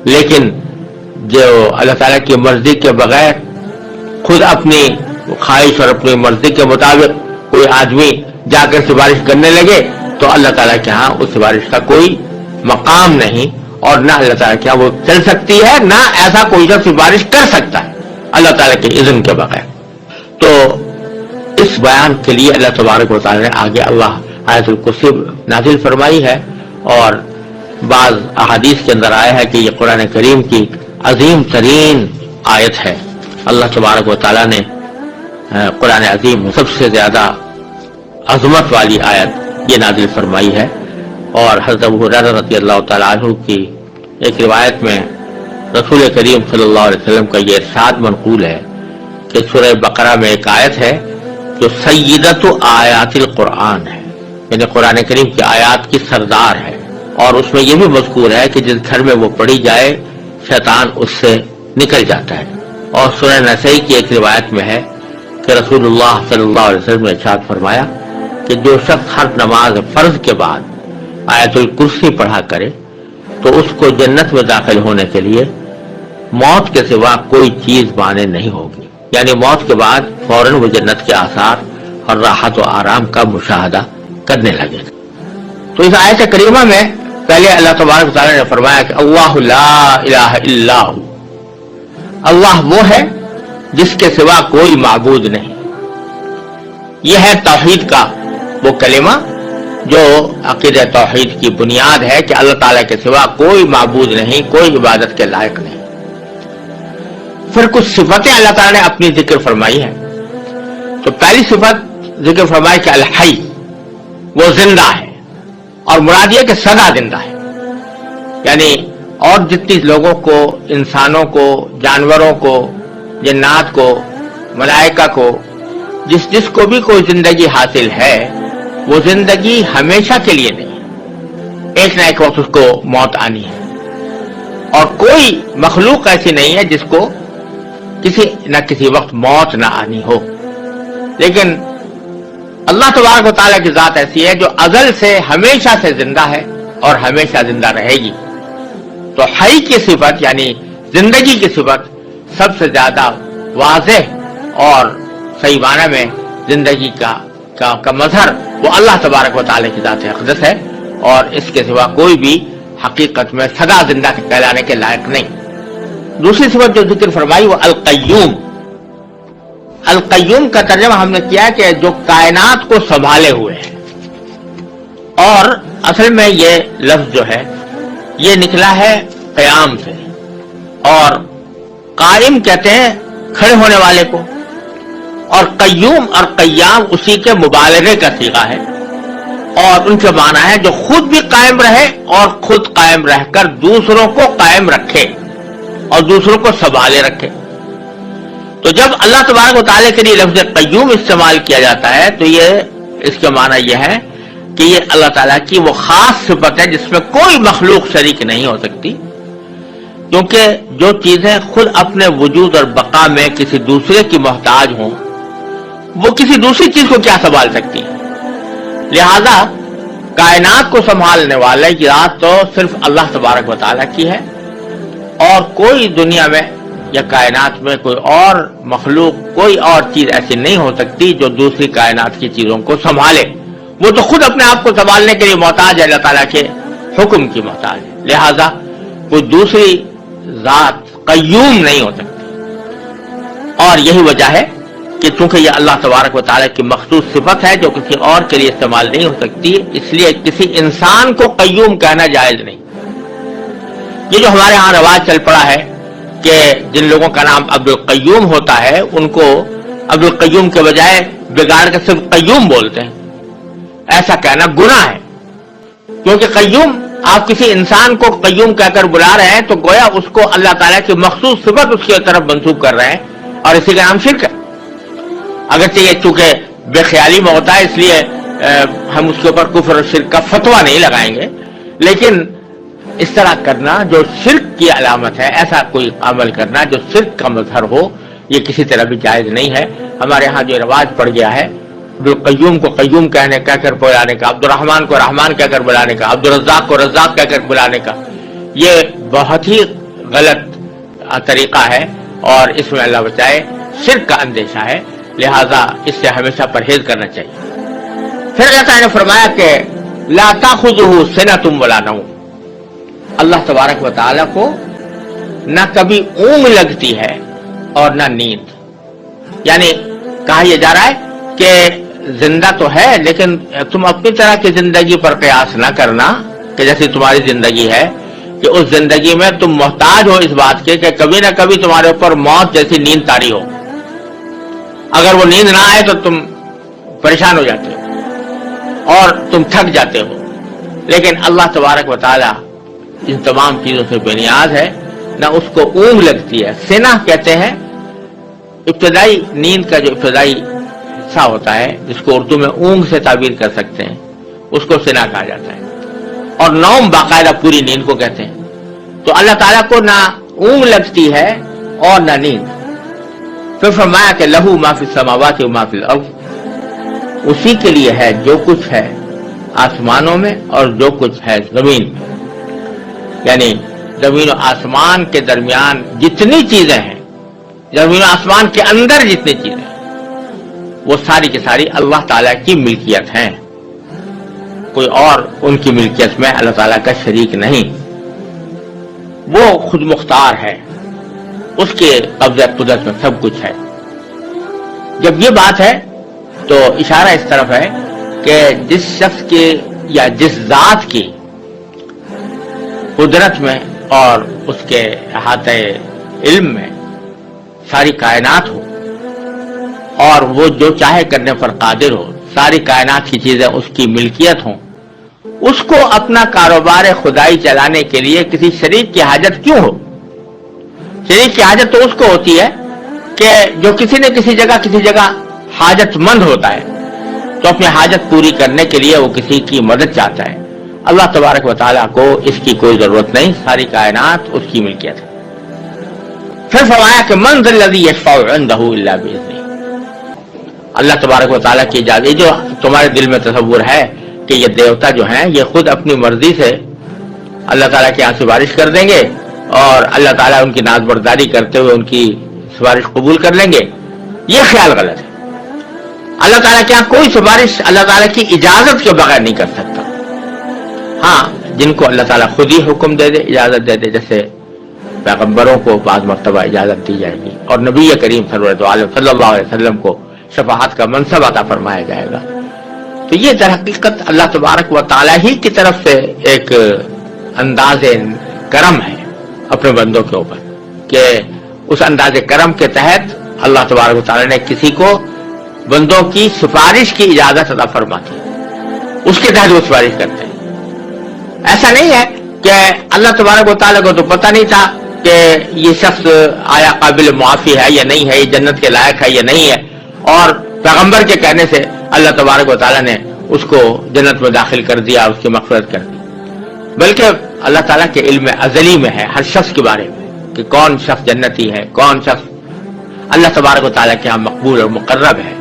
لیکن جو اللہ تعالیٰ کی مرضی کے بغیر خود اپنی خواہش اور اپنی مرضی کے مطابق کوئی آدمی جا کر سفارش کرنے لگے تو اللہ تعالیٰ کے ہاں اس سفارش کا کوئی مقام نہیں، اور نہ اللہ تعالیٰ کے ہاں وہ چل سکتی ہے، نہ ایسا کوئی شخص سفارش کر سکتا ہے اللہ تعالیٰ کے اذن کے بغیر۔ تو اس بیان کے لیے اللہ تبارک و تعالیٰ نے آگے اللہ آیت الکرسی نازل فرمائی ہے، اور بعض احادیث کے اندر آیا ہے کہ یہ قرآن کریم کی عظیم ترین آیت ہے۔ اللہ تبارک و تعالیٰ نے قرآن عظیم سب سے زیادہ عظمت والی آیت یہ نازل فرمائی ہے، اور حضرت ابو ہریرہ رضی اللہ تعالیٰ عنہ کی ایک روایت میں رسول کریم صلی اللہ علیہ وسلم کا یہ ارشاد منقول ہے کہ سورہ بقرہ میں ایک آیت ہے جو سیدۃ آیات القرآن ہے، یعنی قرآن کریم کی آیات کی سردار ہے، اور اس میں یہ بھی مذکور ہے کہ جس گھر میں وہ پڑھی جائے شیطان اس سے نکل جاتا ہے۔ اور سورہ نسائی کی ایک روایت میں ہے کہ رسول اللہ صلی اللہ علیہ وسلم نے ارشاد فرمایا کہ جو شخص ہر نماز فرض کے بعد آیت الکرسی پڑھا کرے تو اس کو جنت میں داخل ہونے کے لیے موت کے سوا کوئی چیز مانع نہیں ہوگی، یعنی موت کے بعد فوراً وہ جنت کے آثار اور راحت و آرام کا مشاہدہ کرنے لگے۔ تو اس آیت کریمہ میں پہلے اللہ تبارک تعالیٰ نے فرمایا کہ اللہ لا الہ الا ہو، اللہ وہ ہے جس کے سوا کوئی معبود نہیں۔ یہ ہے توحید کا وہ کلمہ جو عقیدہ توحید کی بنیاد ہے کہ اللہ تعالیٰ کے سوا کوئی معبود نہیں، کوئی عبادت کے لائق نہیں۔ پھر کچھ صفتیں اللہ تعالیٰ نے اپنی ذکر فرمائی ہیں۔ تو پہلی صفت ذکر فرمائی کہ الحی، وہ زندہ ہے، اور مراد یہ کہ سدا زندہ ہے، یعنی اور جتنی لوگوں کو، انسانوں کو، جانوروں کو، جنات کو، ملائکہ کو، جس کو بھی کوئی زندگی حاصل ہے وہ زندگی ہمیشہ کے لیے نہیں، ایک نہ ایک وقت اس کو موت آنی ہے، اور کوئی مخلوق ایسی نہیں ہے جس کو کسی نہ کسی وقت موت نہ آنی ہو۔ لیکن اللہ تبارک و تعالیٰ کی ذات ایسی ہے جو ازل سے ہمیشہ سے زندہ ہے اور ہمیشہ زندہ رہے گی۔ تو حی کی صفت یعنی زندگی کی صفت سب سے زیادہ واضح اور صحیح معنی میں زندگی کا مظہر وہ اللہ تبارک و تعالیٰ کی ذات اقدس ہے، اور اس کے سوا کوئی بھی حقیقت میں سدا زندہ کہلانے کے لائق نہیں۔ دوسری صفت جو ذکر فرمائی وہ القیوم۔ القیوم کا ترجمہ ہم نے کیا کہ جو کائنات کو سنبھالے ہوئے ہے، اور اصل میں یہ لفظ جو ہے یہ نکلا ہے قیام سے، اور قائم کہتے ہیں کھڑے ہونے والے کو، اور قیوم اور قیام اسی کے مبالغے کا صیغہ ہے، اور ان کے معنی ہے جو خود بھی قائم رہے اور خود قائم رہ کر دوسروں کو قائم رکھے اور دوسروں کو سنبھالے رکھے۔ تو جب اللہ تبارک و تعالیٰ کے لیے لفظ قیوم استعمال کیا جاتا ہے تو یہ اس کے معنی یہ ہے کہ یہ اللہ تعالیٰ کی وہ خاص صفت ہے جس میں کوئی مخلوق شریک نہیں ہو سکتی، کیونکہ جو چیزیں خود اپنے وجود اور بقا میں کسی دوسرے کی محتاج ہوں وہ کسی دوسری چیز کو کیا سنبھال سکتی ہے۔ لہذا کائنات کو سنبھالنے والے کی ذات تو صرف اللہ تبارک و تعالیٰ کی ہے، اور کوئی دنیا میں یا کائنات میں کوئی اور مخلوق، کوئی اور چیز ایسی نہیں ہو سکتی جو دوسری کائنات کی چیزوں کو سنبھالے۔ وہ تو خود اپنے آپ کو سنبھالنے کے لیے محتاج ہے، اللہ تعالیٰ کے حکم کی محتاج ہے، لہذا کوئی دوسری ذات قیوم نہیں ہو سکتی۔ اور یہی وجہ ہے کہ چونکہ یہ اللہ تبارک و تعالیٰ کی مخصوص صفت ہے جو کسی اور کے لیے استعمال نہیں ہو سکتی، اس لیے کسی انسان کو قیوم کہنا جائز نہیں۔ یہ جو ہمارے ہاں رواج چل پڑا ہے کہ جن لوگوں کا نام عبد القیوم ہوتا ہے ان کو عبد القیوم کے بجائے بگاڑ کے صرف قیوم بولتے ہیں، ایسا کہنا گناہ ہے، کیونکہ قیوم آپ کسی انسان کو قیوم کہہ کر بلا رہے ہیں تو گویا اس کو اللہ تعالیٰ کی مخصوص صفت اس کی طرف منسوب کر رہے ہیں، اور اسی کا نام شرک ہے۔ اگرچہ یہ چونکہ بے خیالی میں ہوتا ہے اس لیے ہم اس کے اوپر کفر اور شرک کا فتویٰ نہیں لگائیں گے، لیکن اس طرح کرنا جو شرک کی علامت ہے، ایسا کوئی عمل کرنا جو شرک کا مظہر ہو، یہ کسی طرح بھی جائز نہیں ہے۔ ہمارے ہاں جو رواج پڑ گیا ہے عبد القیوم کو قیوم کہہ کر بلانے کا، عبد الرحمن کو رحمان کہہ کر بلانے کا، عبد الرزاق کو رزاق کہہ کر بلانے کا، یہ بہت ہی غلط طریقہ ہے اور اس میں اللہ بچائے شرک کا اندیشہ ہے، لہذا اس سے ہمیشہ پرہیز کرنا چاہیے۔ پھر اللہ تعالیٰ نے فرمایا کہ لا تاخذہ سنۃ ولا نوم، اللہ تبارک و تعالیٰ کو نہ کبھی اونگ لگتی ہے اور نہ نیند، یعنی کہا یہ جا رہا ہے کہ زندہ تو ہے لیکن تم اپنی طرح کی زندگی پر قیاس نہ کرنا کہ جیسی تمہاری زندگی ہے، کہ اس زندگی میں تم محتاج ہو اس بات کے کہ کبھی نہ کبھی تمہارے اوپر موت جیسی نیند طاری ہو، اگر وہ نیند نہ آئے تو تم پریشان ہو جاتے ہو اور تم تھک جاتے ہو، لیکن اللہ تبارک و تعالی ان تمام چیزوں سے بے نیاز ہے، نہ اس کو اونگ لگتی ہے۔ سینہ کہتے ہیں ابتدائی نیند کا جو ابتدائی حصہ ہوتا ہے، جس کو اردو میں اونگ سے تعبیر کر سکتے ہیں، اس کو سینہ کہا جاتا ہے، اور نوم باقاعدہ پوری نیند کو کہتے ہیں۔ تو اللہ تعالیٰ کو نہ اونگ لگتی ہے اور نہ نیند۔ پھر فرمایا کہ لہو ما فی السماوات و ما فی الارض، اسی کے لیے ہے جو کچھ ہے آسمانوں میں اور جو کچھ ہے زمین میں، یعنی زمین و آسمان کے درمیان جتنی چیزیں ہیں، زمین و آسمان کے اندر جتنی چیزیں ہیں، وہ ساری کی ساری اللہ تعالیٰ کی ملکیت ہیں، کوئی اور ان کی ملکیت میں اللہ تعالیٰ کا شریک نہیں، وہ خود مختار ہے، اس کے قبضہ قدرت میں سب کچھ ہے۔ جب یہ بات ہے تو اشارہ اس طرف ہے کہ جس شخص کے یا جس ذات کی قدرت میں اور اس کے احاطہ علم میں ساری کائنات ہو اور وہ جو چاہے کرنے پر قادر ہو، ساری کائنات کی چیزیں اس کی ملکیت ہوں، اس کو اپنا کاروبار خدائی چلانے کے لیے کسی شریک کی حاجت کیوں ہو؟ شریک کی حاجت تو اس کو ہوتی ہے کہ جو کسی نہ کسی جگہ حاجت مند ہوتا ہے، تو اپنی حاجت پوری کرنے کے لیے وہ کسی کی مدد چاہتا ہے۔ اللہ تبارک و تعالیٰ کو اس کی کوئی ضرورت نہیں، ساری کائنات اس کی ملکیت ہے۔ پھر فرمایا کہ من ذا الذی یشفع عنده الا باذنہ، اللہ تبارک و تعالیٰ کی اجازت، جو تمہارے دل میں تصور ہے کہ یہ دیوتا جو ہیں یہ خود اپنی مرضی سے اللہ تعالیٰ کے یہاں سفارش کر دیں گے اور اللہ تعالیٰ ان کی ناز برداری کرتے ہوئے ان کی سفارش قبول کر لیں گے، یہ خیال غلط ہے۔ اللہ تعالیٰ کے یہاں کوئی سفارش اللہ تعالیٰ کی اجازت کے بغیر نہیں کر سکتا۔ ہاں، جن کو اللہ تعالیٰ خود ہی حکم دے دے، اجازت دے دے، جیسے پیغمبروں کو بعض مرتبہ اجازت دی جائے گی اور نبی کریم صلی اللہ علیہ وسلم کو شفاعت کا منصب عطا فرمایا جائے گا۔ تو یہ در حقیقت اللہ تبارک و تعالیٰ ہی کی طرف سے ایک انداز کرم ہے اپنے بندوں کے اوپر، کہ اس انداز کرم کے تحت اللہ تبارک و تعالیٰ نے کسی کو بندوں کی سفارش کی اجازت عطا فرماتی ہے، اس کے تحت وہ سفارش کرتے ہیں۔ ایسا نہیں ہے کہ اللہ تبارک و تعالیٰ کو تو پتہ نہیں تھا کہ یہ شخص آیا قابل معافی ہے یا نہیں ہے، یہ جنت کے لائق ہے یا نہیں ہے، اور پیغمبر کے کہنے سے اللہ تبارک و تعالیٰ نے اس کو جنت میں داخل کر دیا، اس کی مغفرت کر دی، بلکہ اللہ تعالیٰ کے علم ازلی میں ہے ہر شخص کے بارے میں کہ کون شخص جنتی ہے، کون شخص اللہ تبارک و تعالیٰ کے ہاں مقبول اور مقرب ہے،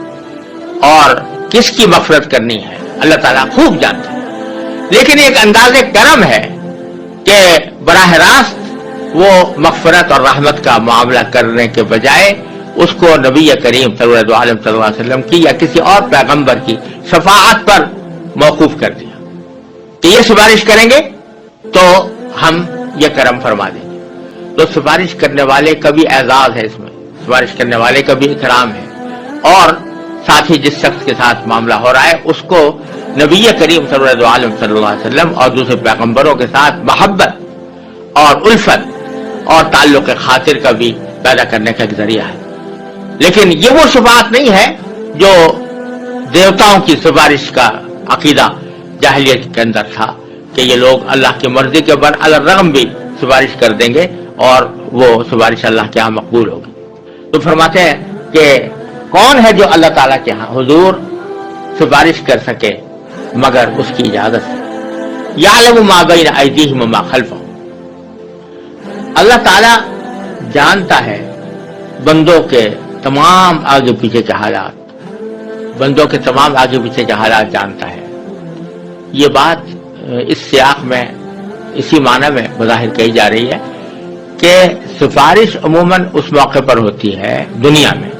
اور کس کی مغفرت کرنی ہے اللہ تعالیٰ خوب جانتا ہے۔ لیکن ایک انداز کرم ہے کہ براہ راست وہ مغفرت اور رحمت کا معاملہ کرنے کے بجائے اس کو نبی کریم صلی اللہ علیہ وسلم کی یا کسی اور پیغمبر کی شفاعت پر موقوف کر دیا کہ یہ سفارش کریں گے تو ہم یہ کرم فرما دیں گے۔ تو سفارش کرنے والے کا بھی اعزاز ہے، اس میں سفارش کرنے والے کا بھی اکرام ہے، اور ساتھ ہی جس شخص کے ساتھ معاملہ ہو رہا ہے اس کو نبی کریم صلی اللہ علیہ وسلم اور دوسرے پیغمبروں کے ساتھ محبت اور الفت اور تعلق خاطر کا بھی پیدا کرنے کا ایک ذریعہ ہے۔ لیکن یہ وہ شفاعت نہیں ہے جو دیوتاؤں کی سفارش کا عقیدہ جاہلیت کے اندر تھا کہ یہ لوگ اللہ کی مرضی کے برالرغم بھی سفارش کر دیں گے اور وہ سفارش اللہ کے ہاں مقبول ہوگی۔ تو فرماتے ہیں کہ کون ہے جو اللہ تعالیٰ کے ہاں حضور سفارش کر سکے مگر اس کی اجازت سے۔ یعلم ما بین ایدیہم وما خلفہم، اللہ تعالیٰ جانتا ہے بندوں کے تمام آگے پیچھے کے حالات، بندوں کے تمام آگے پیچھے کے حالات جانتا ہے۔ یہ بات اس سیاق میں اسی معنی میں بظاہر کہی جا رہی ہے کہ سفارش عموماً اس موقع پر ہوتی ہے دنیا میں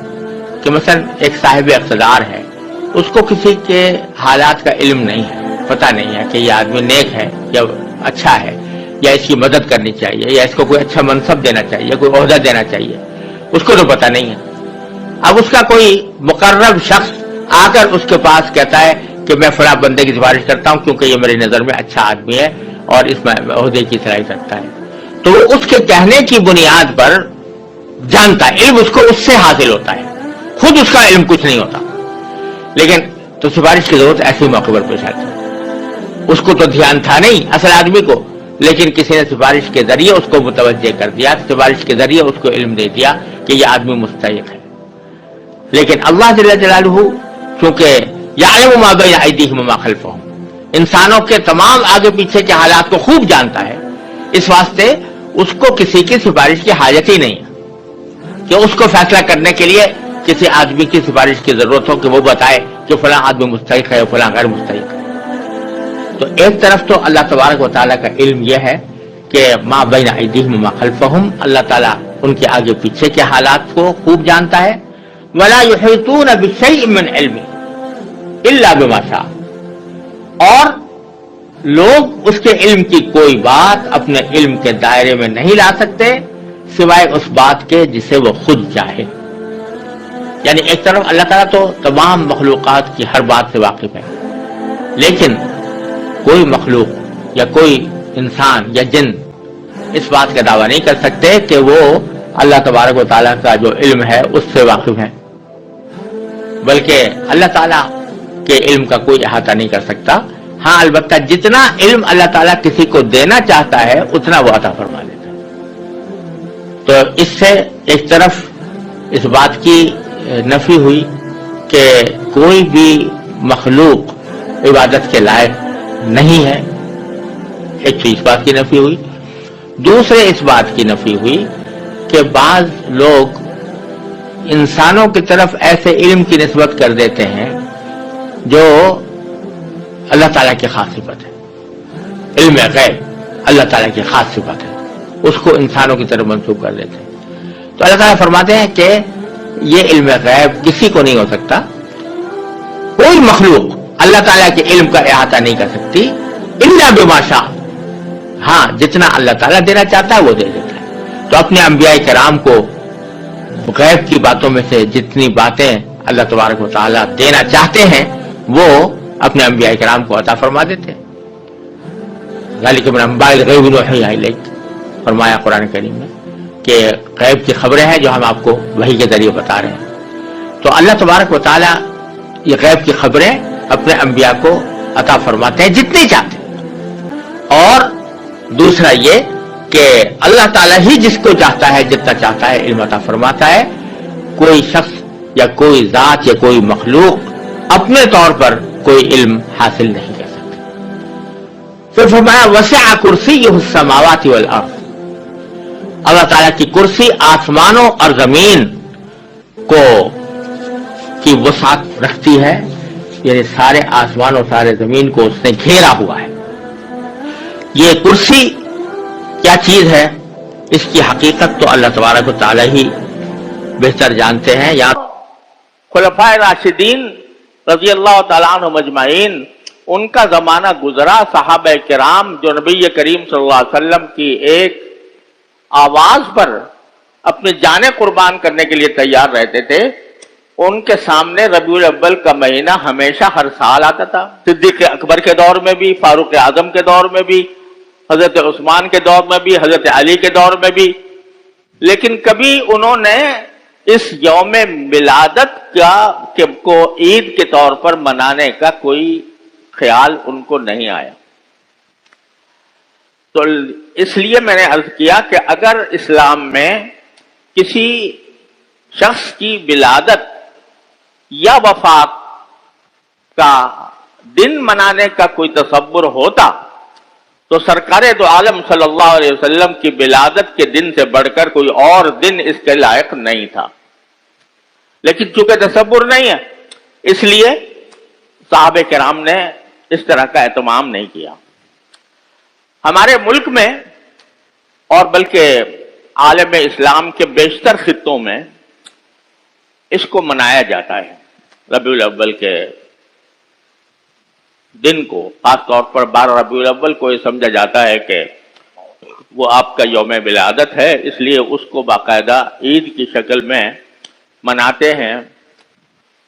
کہ مثلا ایک صاحب اقتدار ہے، اس کو کسی کے حالات کا علم نہیں ہے، پتہ نہیں ہے کہ یہ آدمی نیک ہے یا اچھا ہے یا اس کی مدد کرنی چاہیے یا اس کو کوئی اچھا منصب دینا چاہیے، کوئی عہدہ دینا چاہیے، اس کو تو پتہ نہیں ہے۔ اب اس کا کوئی مقرب شخص آ کر اس کے پاس کہتا ہے کہ میں فلاں بندے کی سفارش کرتا ہوں کیونکہ یہ میری نظر میں اچھا آدمی ہے اور اس میں عہدے کی صلاحیت رکھتا ہے، تو اس کے کہنے کی بنیاد پر جانتا ہے، علم اس کو اس سے حاصل ہوتا ہے، خود اس کا علم کچھ نہیں ہوتا، لیکن تو سفارش کی ضرورت ایسے موقع پر پیش آتی ہے۔ اس کو تو دھیان تھا نہیں اصل آدمی کو، لیکن کسی نے سفارش کے ذریعے اس کو متوجہ کر دیا، سفارش کے ذریعے اس کو علم دے دیا کہ یہ آدمی مستحق ہے۔ لیکن اللہ جل جلالہ چونکہ یعلم ما بین ایدیہم وما خلفہم، انسانوں کے تمام آگے پیچھے کے حالات کو خوب جانتا ہے، اس واسطے اس کو کسی کی سفارش کی حاجت ہی نہیں ہے کہ اس کو فیصلہ کرنے کے لیے کسی آدمی کی سفارش کی ضرورت ہو کہ وہ بتائے کہ فلاں آدمی مستحق ہے اور فلاں غیر مستحق ہے۔ تو ایک طرف تو اللہ تبارک و تعالیٰ کا علم یہ ہے کہ ما بین ایدیہم وما خلفہم، اللہ تعالیٰ ان کے آگے پیچھے کے حالات کو خوب جانتا ہے۔ ولا یحیطون بشیء من علمہ الا بما شاء، اور لوگ اس کے علم کی کوئی بات اپنے علم کے دائرے میں نہیں لا سکتے سوائے اس بات کے جسے وہ خود چاہے۔ یعنی ایک طرف اللہ تعالیٰ تو تمام مخلوقات کی ہر بات سے واقف ہے، لیکن کوئی مخلوق یا کوئی انسان یا جن اس بات کا دعویٰ نہیں کر سکتے کہ وہ اللہ تبارک و تعالیٰ کا جو علم ہے اس سے واقف ہے، بلکہ اللہ تعالیٰ کے علم کا کوئی احاطہ نہیں کر سکتا۔ ہاں البتہ جتنا علم اللہ تعالیٰ کسی کو دینا چاہتا ہے اتنا وہ عطا فرما دیتا ہے۔ تو اس سے ایک طرف اس بات کی نفی ہوئی کہ کوئی بھی مخلوق عبادت کے لائق نہیں ہے، ایک تو اس بات کی نفی ہوئی، دوسرے اس بات کی نفی ہوئی کہ بعض لوگ انسانوں کی طرف ایسے علم کی نسبت کر دیتے ہیں جو اللہ تعالیٰ کی خاص صفت ہے، علم غیب اللہ تعالیٰ کی خاص صفت ہے، اس کو انسانوں کی طرف منسوب کر دیتے ہیں۔ تو اللہ تعالیٰ فرماتے ہیں کہ یہ علم غیب کسی کو نہیں ہو سکتا، کوئی مخلوق اللہ تعالیٰ کے علم کا احاطہ نہیں کر سکتی الا بما شاء، ہاں جتنا اللہ تعالیٰ دینا چاہتا ہے وہ دے دیتا ہے۔ تو اپنے انبیاء کرام کو غیب کی باتوں میں سے جتنی باتیں اللہ تبارک و تعالیٰ دینا چاہتے ہیں وہ اپنے انبیاء کرام کو عطا فرما دیتے ہیں۔ ذالک من انباء الغیب نوحیہ الیک، فرمایا قرآن کریم میں کہ غیب کی خبریں ہیں جو ہم آپ کو وحی کے ذریعے بتا رہے ہیں۔ تو اللہ تبارک و تعالیٰ یہ غیب کی خبریں اپنے انبیاء کو عطا فرماتے ہیں جتنی چاہتے ہیں، اور دوسرا یہ کہ اللہ تعالیٰ ہی جس کو چاہتا ہے جتنا چاہتا ہے علم عطا فرماتا ہے، کوئی شخص یا کوئی ذات یا کوئی مخلوق اپنے طور پر کوئی علم حاصل نہیں کر سکتا۔ پھر فرمایا وسع کرسیہ السماوات والارض، اللہ تعالیٰ کی کرسی آسمانوں اور زمین کو کی وسعت رکھتی ہے، یعنی سارے آسمان اور سارے زمین کو اس نے گھیرا ہوا ہے۔ یہ کرسی کیا چیز ہے اس کی حقیقت تو اللہ تبارک و تعالیٰ ہی بہتر جانتے ہیں۔ یہاں خلفائے راشدین رضی اللہ تعالیٰ عنہ مجمعین، ان کا زمانہ گزرا، صحابہ کرام جو نبی کریم صلی اللہ علیہ وسلم کی ایک آواز پر اپنی جانیں قربان کرنے کے لیے تیار رہتے تھے، ان کے سامنے ربیع الاول کا مہینہ ہمیشہ ہر سال آتا تھا، صدیق اکبر کے دور میں بھی، فاروق اعظم کے دور میں بھی، حضرت عثمان کے دور میں بھی، حضرت علی کے دور میں بھی، لیکن کبھی انہوں نے اس یوم ولادت کو عید کے طور پر منانے کا کوئی خیال ان کو نہیں آیا۔ تو اس لیے میں نے عرض کیا کہ اگر اسلام میں کسی شخص کی ولادت یا وفات کا دن منانے کا کوئی تصور ہوتا تو سرکار دو عالم صلی اللہ علیہ وسلم کی ولادت کے دن سے بڑھ کر کوئی اور دن اس کے لائق نہیں تھا، لیکن چونکہ تصور نہیں ہے اس لیے صحابہ کرام نے اس طرح کا اہتمام نہیں کیا۔ ہمارے ملک میں اور بلکہ عالم اسلام کے بیشتر خطوں میں اس کو منایا جاتا ہے، ربیع الاول کے دن کو، خاص طور پر 12 ربیع الاول کو یہ سمجھا جاتا ہے کہ وہ آپ کا یوم ولادت ہے، اس لیے اس کو باقاعدہ عید کی شکل میں مناتے ہیں۔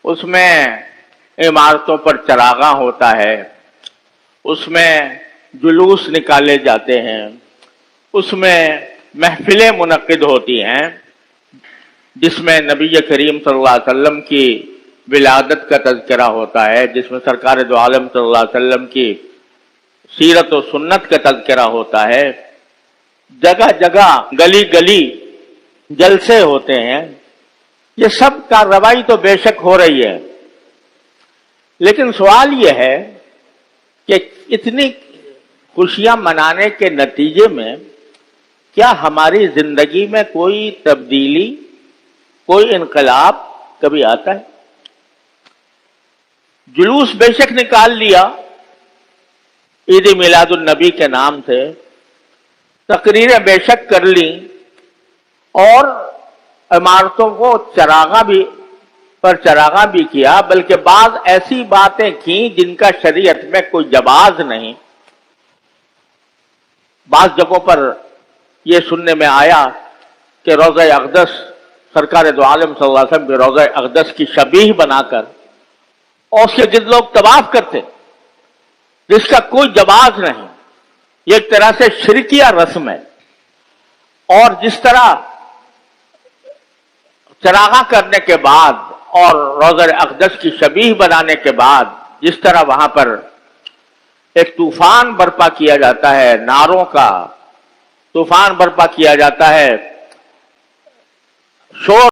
اس میں عمارتوں پر چراغاں ہوتا ہے، اس میں جلوس نکالے جاتے ہیں، اس میں محفلیں منعقد ہوتی ہیں جس میں نبی کریم صلی اللہ علیہ وسلم کی ولادت کا تذکرہ ہوتا ہے، جس میں سرکار دو عالم صلی اللہ علیہ وسلم کی سیرت و سنت کا تذکرہ ہوتا ہے۔ جگہ جگہ گلی گلی جلسے ہوتے ہیں۔ یہ سب کارروائی تو بے شک ہو رہی ہے، لیکن سوال یہ ہے کہ اتنی خوشیاں منانے کے نتیجے میں کیا ہماری زندگی میں کوئی تبدیلی، کوئی انقلاب کبھی آتا ہے؟ جلوس بے شک نکال لیا عید میلاد النبی کے نام سے، تقریریں بے شک کر لیں، اور عمارتوں کو چراغاں بھی کیا، بلکہ بعض ایسی باتیں کی جن کا شریعت میں کوئی جواز نہیں۔ بعض جگہوں پر یہ سننے میں آیا کہ روضہ اقدس، سرکار دو عالم صلی اللہ علیہ وسلم کے روضہ اقدس کی شبیہ بنا کر اور اس کے گرد لوگ طواف کرتے، جس کا کوئی جواز نہیں۔ یہ ایک طرح سے شرکیہ رسم ہے، اور جس طرح چراغاں کرنے کے بعد اور روضہ اقدس کی شبیہ بنانے کے بعد جس طرح وہاں پر ایک طوفان برپا کیا جاتا ہے، نعروں کا طوفان برپا کیا جاتا ہے، شور